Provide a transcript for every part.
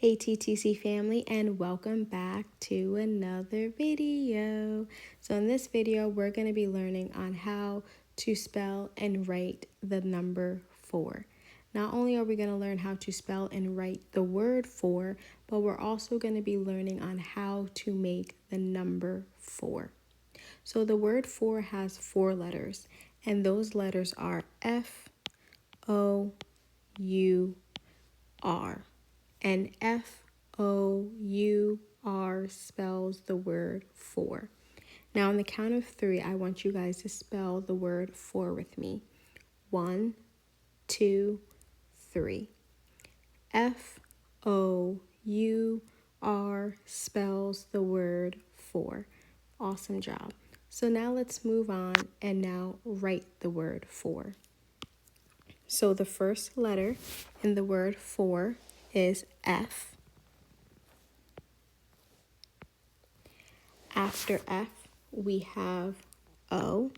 Hey TTC family, and welcome back to another video. So in this video we're going to be learning on how to spell and write the number 4. Not only are we going to learn how to spell and write the word 4, but we're also going to be learning on how to make the number 4. So the word 4 has 4 letters, and those letters are F, O, U, R. And F-O-U-R spells the word 4. Now, on the count of 3, I want you guys to spell the word 4 with me. 1, 2, 3. F-O-U-R spells the word 4. Awesome job. So now let's move on and now write the word 4. So the first letter in the word 4 is F. After F, we have O.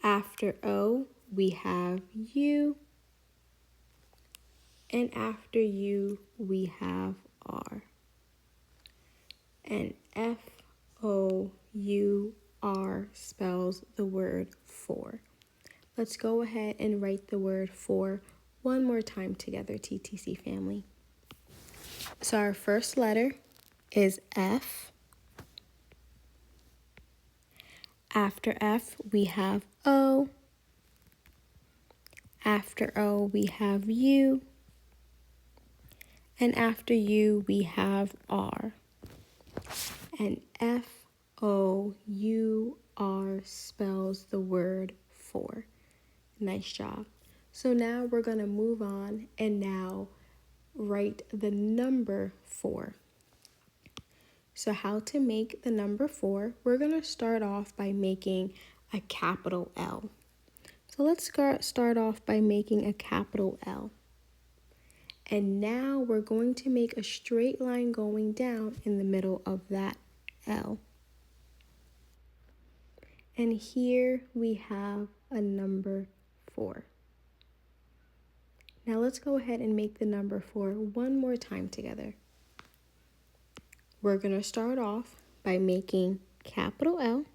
After O, we have U. And after U, we have R. And F-O-U-R spells the word 4. Let's go ahead and write the word 4 one more time together, TTC family. So our first letter is F. After F, we have O. After O, we have U. And after U, we have R. And F-O-U-R spells the word 4. Nice job. So now we're going to move on and now write the number 4. So how to make the number 4, we're going to start off by making a capital L. So let's start off by making a capital L. And now we're going to make a straight line going down in the middle of that L. And here we have a number 4. Now let's go ahead and make the number 4 one more time together. We're going to start off by making capital L.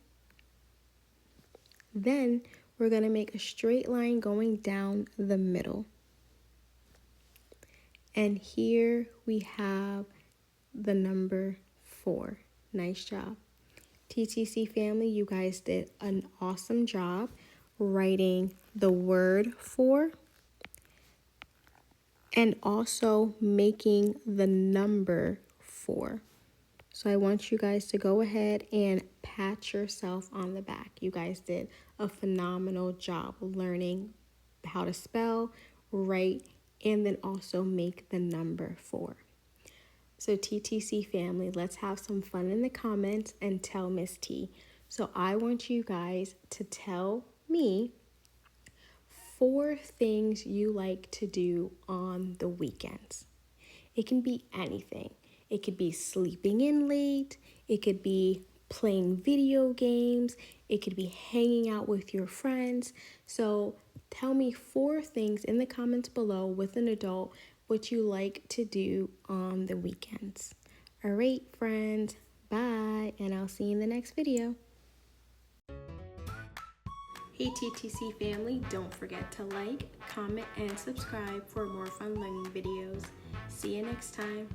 Then we're going to make a straight line going down the middle. And here we have the number 4. Nice job. TTC family, you guys did an awesome job writing the word 4 and also making the number 4. So I want you guys to go ahead and pat yourself on the back. You guys did a phenomenal job learning how to spell, write, and then also make the number 4. So TTC family, let's have some fun in the comments and tell Miss T. So I want you guys to tell me 4 things you like to do on the weekends. It can be anything. It could be sleeping in late. It could be playing video games. It could be hanging out with your friends. So tell me 4 things in the comments below with an adult what you like to do on the weekends. All right, friends. Bye, and I'll see you in the next video. Hey TTC family, don't forget to like, comment, and subscribe for more fun learning videos. See you next time.